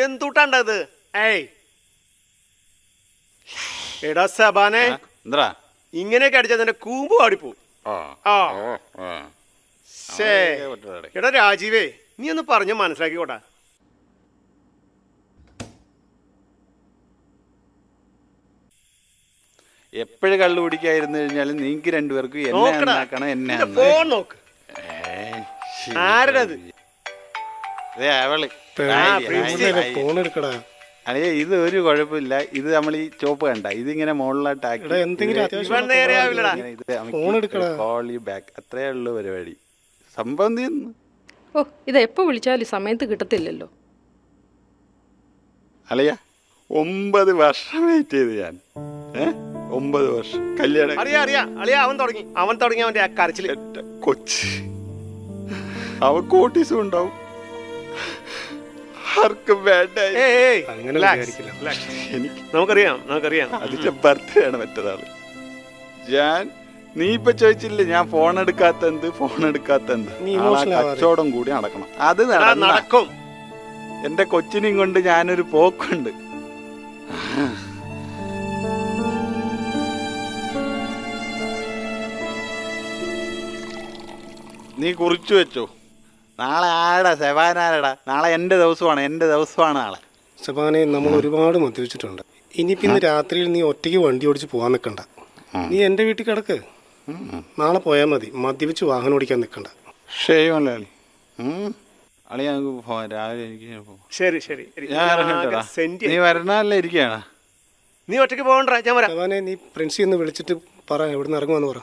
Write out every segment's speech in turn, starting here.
എന്തുട്ടാണ്ടത്? ഏയ് എടാ സബാനെ, എന്താ ഇങ്ങനെയൊക്കെ അടിച്ചാൽ നിന്റെ കൂമ്പ് പാടിപ്പോ. എടാ രാജീവേ, നീ ഒന്ന് പറഞ്ഞ് മനസ്സിലാക്കിക്കോട്ടാ. എപ്പോഴും കള്ളു കുടിക്കായിരുന്നു കഴിഞ്ഞാലും നിങ്ങൾക്ക് രണ്ടുപേർക്കും എന്നെ ഫോൺ നോക്ക്. ആരത്? അല്ലേ, ഇത് ഒരു കുഴപ്പമില്ല. ഇത് നമ്മൾ ഈ ചോപ്പ് കണ്ട ഇതിങ്ങനെ മുകളിലായിട്ട് അത്രേ ഉള്ളു പരിപാടി. സംഭവം തീർന്നു. ഓ, ഇത് എപ്പോ വിളിച്ചാലും സമയത്ത് കിട്ടത്തില്ലല്ലോ. അളിയ 9 വർഷം വെയിറ്റ് ചെയ്ത് ഞാൻ. 9 വർഷം കല്യാണം. അറിയാ അവൻ തുടങ്ങി അവന്റെ ആ കരച്ചില്. കൊച്ച് അവൻ കോട്ടീസും ഉണ്ടാവും. ആർക്കും വേണ്ട. നമുക്കറിയാം അതിന്റെ ബർത്ത്ഡേ ആണ് മറ്റൊരാള്. നീ ഇപ്പൊ ചോദിച്ചില്ലേ ഞാൻ ഫോൺ എടുക്കാത്തെന്ത് കച്ചവടം കൂടി നടക്കണം. അത് നടക്കും. എന്റെ കൊച്ചിനെയും കൊണ്ട് ഞാനൊരു പോക്കുണ്ട്. നീ കുറിച്ചു വെച്ചോ. നാളെ ആരടാ? സെബാനാരടാ? നാളെ എന്റെ ദിവസമാണ് നാളെ. സെബാനെ, നമ്മൾ ഒരുപാട് മദ്യപിച്ചിട്ടുണ്ട്. ഇനി പിന്നെ രാത്രിയിൽ നീ ഒറ്റയ്ക്ക് വണ്ടി ഓടിച്ച് പോകാൻ നിൽക്കണ്ട. നീ എന്റെ വീട്ടിൽ കിടക്ക്. നാളെ പോയാൽ മതി. മദ്യപിച്ച് വാഹനം ഓടിക്കാൻ നിൽക്കണ്ട. നീ വരണല്ലേ ഇരിക്കുകയാണ്? നീ ഒറ്റയ്ക്ക് പോകണ്ട, ഞാൻ വരാം. സെബാനെ, നീ പ്രിൻസി ഒന്ന് വിളിച്ചിട്ട് പറ എവിടുന്ന് ഇറങ്ങുമെന്ന് പറ.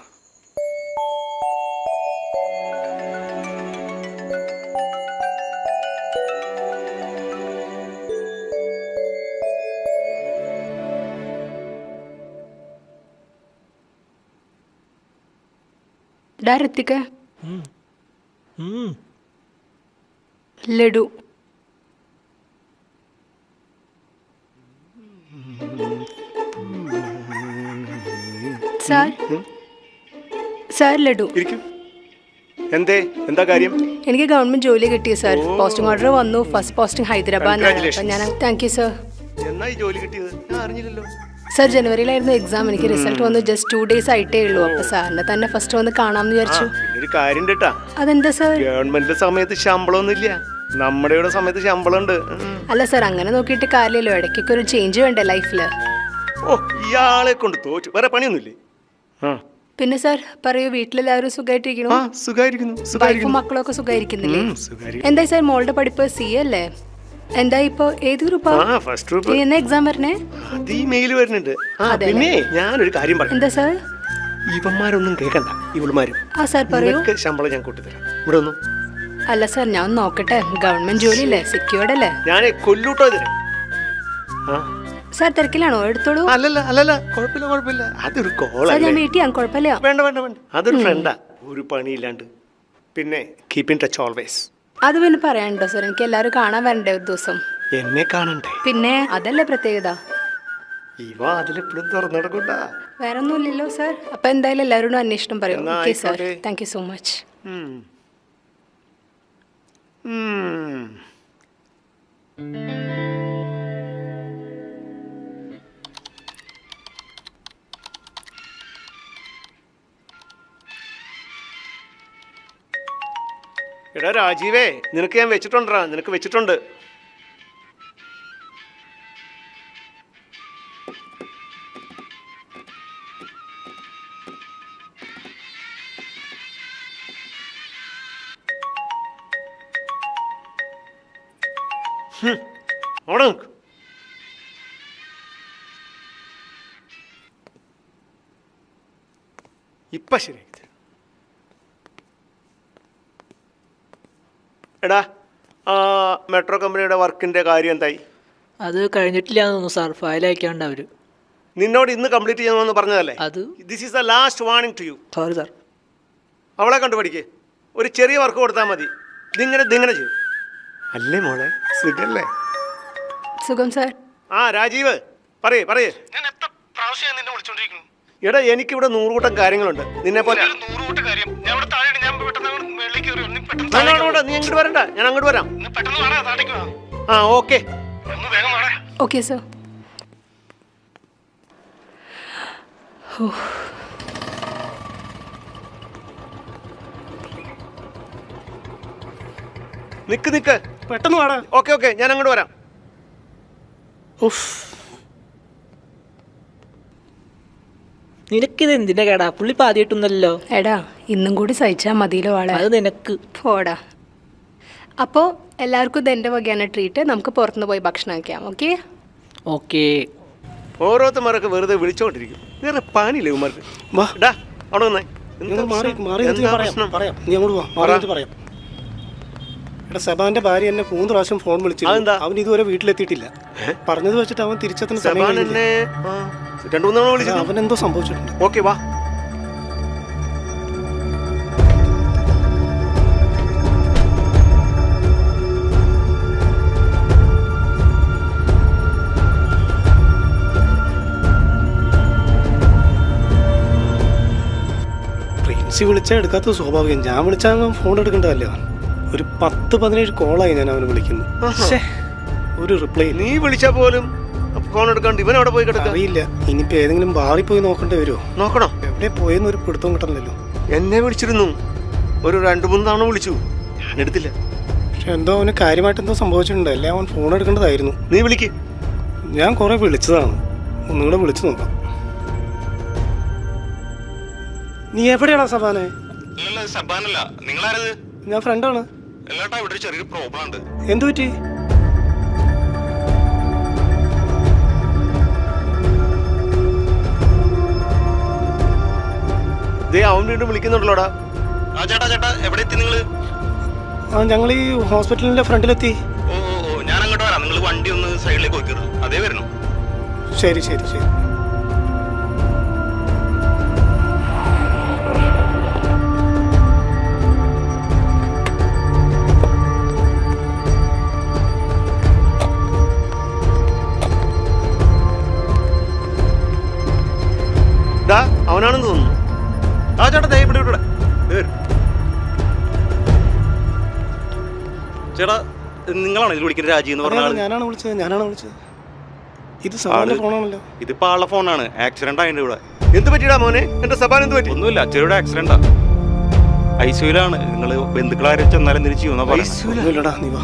ഋത്തിക്ക് ലഡു. സാർ ലഡു. എന്താ കാര്യം? എനിക്ക് ഗവൺമെന്റ് ജോലി കിട്ടിയ സാർ. പോസ്റ്റിംഗ് ഓർഡർ വന്നു. First posting Hyderabad. Thank you sir. Sir ജനുവരിയിലായിരുന്നു എക്സാം. എനിക്ക് റിസൾട്ട് വന്നു ജസ്റ്റ് 2 days ആയിട്ടേ ഉള്ളൂ. അപ്പൊ സാറിനെ തന്നെ ഫസ്റ്റ് വന്ന് കാണാമെന്ന് വിചാരിച്ചു. ഒരു കാര്യം കേട്ടാ. അതെന്താ സാർ? ഗവൺമെന്റിന്റെ സമയത്ത് ശമ്പളമൊന്നുമില്ല, നമ്മുടെ ഇവിടെ സമയത്ത് ശമ്പളം ഉണ്ട്. അല്ല സാർ, അങ്ങനെ നോക്കിയിട്ട് കാര്യമല്ലോ. ഇടയ്ക്കൊക്കെ ഒരു ചേഞ്ച് വേണ്ടേ ലൈഫില്? ഓ, ഇയാളെ കൊണ്ട് തോറ്റു. വേറെ പണിയൊന്നുമില്ലേ? പിന്നെ സാർ പറയൂ, വീട്ടിലെല്ലാവരും സുഖമായിട്ടിരിക്കുന്നു? മക്കളൊക്കെ സുഖമായിരിക്കുന്നില്ലേ? എന്തായി സാർ മോളുടെ പഠിപ്പ്? സി അല്ലേ? എന്താ ഇപ്പൊ ഏത് ഗ്രൂപ്പാ? എന്നാ എക്സാം വരണേ? പിന്നെ ഞാനൊരു കാര്യം പറയാം. എന്താ സാർ? ഇവന്മാരൊന്നും കേൾക്കണ്ട, ഇവളുമാരും. സാർ പറയൂ. ശമ്പളം ഞാൻ കൂട്ടിത്തരാം. ഇവിടെ ഒന്നും അല്ല സാർ, ഞാൻ നോക്കട്ടെ. ഗവൺമെന്റ് ജോലി അല്ലേ, സെക്യൂർഡ് അല്ലേ? ഞാൻ കൊല്ലൂട്ടോ ഇതിന്. സാർ തിരക്കിലാണോ? എടുത്തോളൂ. അല്ലല്ല, കുഴപ്പമില്ല. അതൊരു കോളാ. ഞാൻ വീട്ടിൽ ചെയ്യാം, കുഴപ്പമില്ല. വേണ്ട, അതൊരു ഫ്രണ്ടാ. ഒരു പണിയില്ലാണ്ട്. പിന്നെ കീപ് ഇൻ ടച്ച് ഓൾവേസ്. അത് പിന്നെ പറയാനുണ്ടോ സാർ? എനിക്ക് എല്ലാവരും കാണാൻ വരണ്ടേ ഒരു ദിവസം? എന്നെ കാണണ്ടേ? പിന്നെ അതല്ലേ പ്രത്യേകത. അതിലെപ്പോഴും തുറന്നിടക്കൂട്ടാ. വേറെ ഒന്നുമില്ലല്ലോ സാർ. അപ്പൊ എന്തായാലും എല്ലാവരോടും അന്വേഷണം പറയും. Okay sir, thank you so much. എടാ രാജീവേ, നിനക്ക് ഞാൻ വെച്ചിട്ടുണ്ട്. അവിടെ നോക്ക്. ഇപ്പൊ ശരിയാക്കി. എടാ, മെട്രോ കമ്പനിയുടെ വർക്കിന്റെ കാര്യം എന്തായി? അത് കഴിഞ്ഞിട്ടില്ലാന്ന് തോന്നുന്നു സാർ. ഫയൽ അയക്കാണ്ട് അവര്. നിന്നോട് ഇന്ന് കംപ്ലീറ്റ് ചെയ്യണമെന്ന് പറഞ്ഞതല്ലേ? This is the last warning to you. Sorry sir. അവളെ കണ്ടുപിടിക്കേ. ഒരു ചെറിയ വർക്ക് കൊടുത്താൽ മതി. ഇതിങ്ങനെ ചെയ്യും. അല്ലേ മോളെ? സുഖല്ലേ? സുഖം സാർ. രാജീവ് പറയേ. ഞാൻ എത്ര പ്രാവശ്യം നിന്നെ വിളിച്ചോണ്ടിരിക്കുന്നു. എടാ, എനിക്കിവിടെ 100 കൂട്ടം കാര്യങ്ങളുണ്ട്. നിന്നെ പോലെ 100 കൂട്ടം കാര്യം. ഞാൻ ഇവിടെ താഴെ, ഞാൻ പെട്ടെന്ന് മേളിലേക്ക് കയറി. പെട്ടെന്ന് നീ ഇങ്ങോട്ട് വരണ്ട, ഞാൻ അങ്ങോട്ട് വരാം. ഒന്ന് പെട്ടെന്ന് വാടാ, താഴേക്ക് വാ. ആ ഓക്കെ. ഒന്ന് വേഗം വാടാ. Okay sir. നിക്ക് പെട്ടെന്ന് വാടാ. ഓക്കെ ഞാൻ അങ്ങോട്ട് വരാം. ഉഫ്. നിനക്കിത് എന്തിന്റെ കേടാ? പുള്ളി പാതിയിട്ടൊന്നല്ലോ. എടാ ഇന്നും കൂടി സഹിച്ചാൽ മതിയല്ലോ ആളെ. അത് നിനക്ക്. പോടാ. അപ്പോൾ എല്ലാവർക്കും ഇത് എൻ്റെ വകയാണ് ട്രീറ്റ്. നമുക്ക് പുറത്തുനിന്ന് പോയി ഭക്ഷണം കഴിക്കാം. ഓക്കെ? ഓക്കേ. ഓരോരുത്തന്മാരൊക്കെ വെറുതെ വിളിച്ചോണ്ടിരിക്കും. വേറെ പണിയില്ലേ ഉമാർക്ക്? വാ. ഡാ അവിടെ വന്നേ. മാറി പറയാം. നീ അങ്ങോട്ട് വാ, മാറി പറയാം. എടാ സെബാന്റെ ഭാര്യ എന്നെ 3 പ്രാവശ്യം ഫോൺ വിളിച്ചു. അതെന്താ? അവൻ ഇതുവരെ വീട്ടിലെത്തിയിട്ടില്ല. പറഞ്ഞത് വെച്ചിട്ട് അവൻ തിരിച്ചെത്തുന്ന സമയം സെബാൻ കഴിഞ്ഞില്ലേ? എന്നെ 2-3 തവണ വിളിച്ചു. അവൻ എന്തോ സംഭവിച്ചിട്ടുണ്ട്. ഓക്കെ വാ. പ്രിൻസി വിളിച്ചാൽ എടുക്കാത്ത സ്വാഭാവികം. ഞാൻ വിളിച്ചാൽ അവൻ ഫോൺ എടുക്കേണ്ടതല്ലേ. അവൻ ഒരു 10-17 കോളായി ഞാൻ അവനെ വിളിക്കുന്നു. ഒരു റിപ്ലൈ. നീ വിളിച്ചാ പോലും ഫോൺ എടുക്കാണ്ട് ഇവൻ അവിടെ പോയി കിടക്കാം. അറിയില്ല. ഇനിയിപ്പോ ഏതെങ്കിലും ബാറിൽ പോയി നോക്കേണ്ടി വരുമോ? നോക്കണോ? എവിടെ പോയെന്ന് ഒരു പിടുത്തവും കിട്ടണല്ലോ. എന്നെ വിളിച്ചിരുന്നു, ഒരു 2-3 തവണ വിളിച്ചു, ഞാൻ എടുത്തില്ല. പക്ഷെ എന്തോ അവന് കാര്യമായിട്ട് എന്തോ സംഭവിച്ചിട്ടുണ്ട്. അല്ലേ അവൻ ഫോൺ എടുക്കേണ്ടതായിരുന്നു. നീ വിളിക്ക്. ഞാൻ കുറെ വിളിച്ചതാണ്. ഒന്നുകൂടെ വിളിച്ചു നോക്കാം. നീ എവിടെയാണോ സബാനെ? ഇല്ലല്ല, സബാനല്ല. നിങ്ങളാരത്? ഞാൻ ഫ്രണ്ടാണ്. എല്ലാട്ടാ, ഇവിടെ ഒരു ചെറിയൊരു പ്രോബ്ലം ഉണ്ട്. എന്തു പറ്റി? അവൻ വീണ്ടും വിളിക്കുന്നുണ്ടല്ലോടാ. ആ ചേട്ടാ, എവിടെ എത്തി നിങ്ങള്? ഞങ്ങൾ ഈ ഹോസ്പിറ്റലിന്റെ ഫ്രണ്ടിലെത്തി. ഓ ഞാൻ അങ്ങോട്ട് വരാം. നിങ്ങൾ വണ്ടി ഒന്ന് സൈഡിലേക്ക് വെക്കരുത്. അതേ വരണം. ശരി. അവനാണെന്ന് തോന്നുന്നു. ആ ചേട്ടാ ഇവിടെ ചേട്ടാ നിങ്ങളാണ് ഇതിൽ വിളിക്കുന്നത്? രാജി എന്ന് പറഞ്ഞാൽ ഞാനാണ് വിളിച്ചത്. ഇത് സബാന്റെ ഫോണാണല്ലോ. ഇതിപ്പോ ആളുടെ ഫോണാണ്. ആക്സിഡന്റ് ആയിട്ടുണ്ട് ഇവിടെ. എന്ത് പറ്റിയടാ മോനെ? എന്റെ സബാൻ എന്ത് പറ്റി? ഒന്നുമില്ല, ചെറിയുടെ ആക്സിഡന്റാ. ഐസിയുലാണ്. നിങ്ങൾ ബന്ധുക്കളാരും ചെന്നാലും തിരിച്ചു ചെയ്യുന്ന പോലെ. ഒന്നുമില്ലടാ, നീ വാ.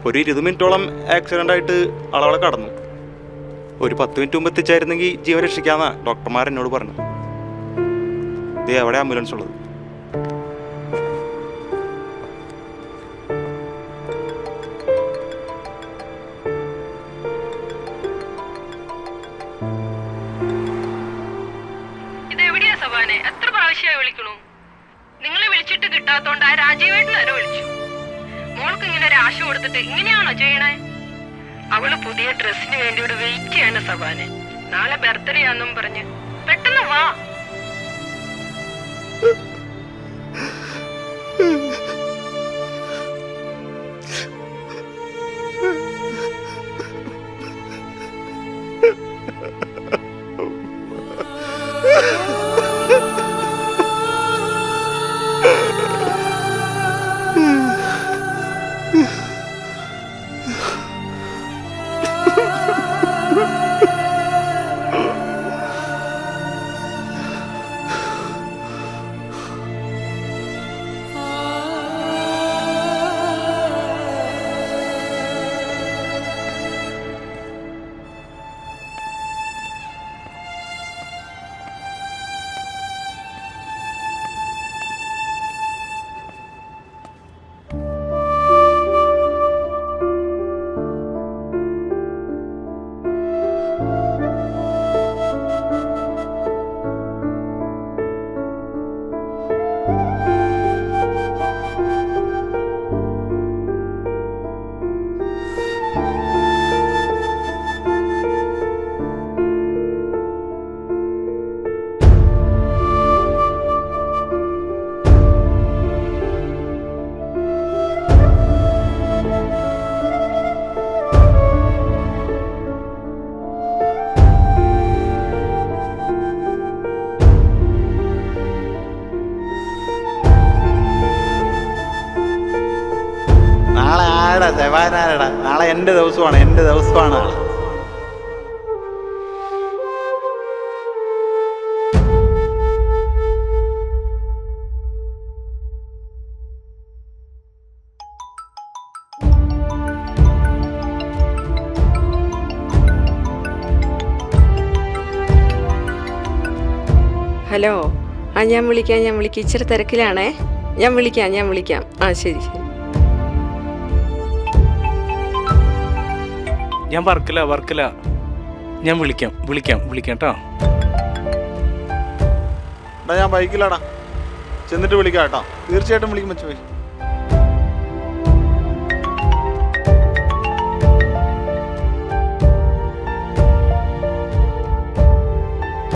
ഒരു 20 മിനിറ്റോളം ആക്സിഡന്റ് ആയിട്ട് ആളവിടെ കടന്നു. ഒരു 10 മിനിറ്റ് മുമ്പ് എത്തിച്ചായിരുന്നെങ്കിൽ ജീവൻ രക്ഷിക്കാന്നാ ഡോക്ടർമാർ എന്നോട് പറഞ്ഞു. ദേ അവിടെ ആംബുലൻസ് ഉള്ളത്. ഇതെവിടെയാ സബാനെ? എത്ര പ്രാവശ്യമായി വിളിക്കണു? നിങ്ങളെ വിളിച്ചിട്ട് കിട്ടാത്തോണ്ട് ആ രാജീവേട്ടൻ വരെ വിളിച്ചു. മോൾക്ക് ഇങ്ങനെ ഒരു ആശ കൊടുത്തിട്ട് ഇങ്ങനെയാണോ ചെയ്യണേ? അവള് പുതിയ ഡ്രസ്സിന് വേണ്ടി ഇവിടെ വെയിറ്റ് ചെയ്യാണ് സബാനെ. നാളെ ബർത്ത്ഡേ ആണെന്നും പറഞ്ഞ് പെട്ടെന്ന് വാ. ജയവാനാരടാ, നാളെ എൻ്റെ ദിവസമാണ്, എൻ്റെ ദിവസമാണ് നാളെ. ഹലോ, ഞാൻ വിളിക്കാം. ഇച്ചിരി തിരക്കിലാണേ. ഞാൻ വിളിക്കാം. ശരി. ഞാൻ വർക്കില്ല. ഞാൻ വിളിക്കാം കേട്ടോ. ഞാൻ ബൈക്കിലാടാ, ചെന്നിട്ട് വിളിക്കാം കേട്ടോ. തീർച്ചയായിട്ടും വിളിക്കും മച്ചു പോയി.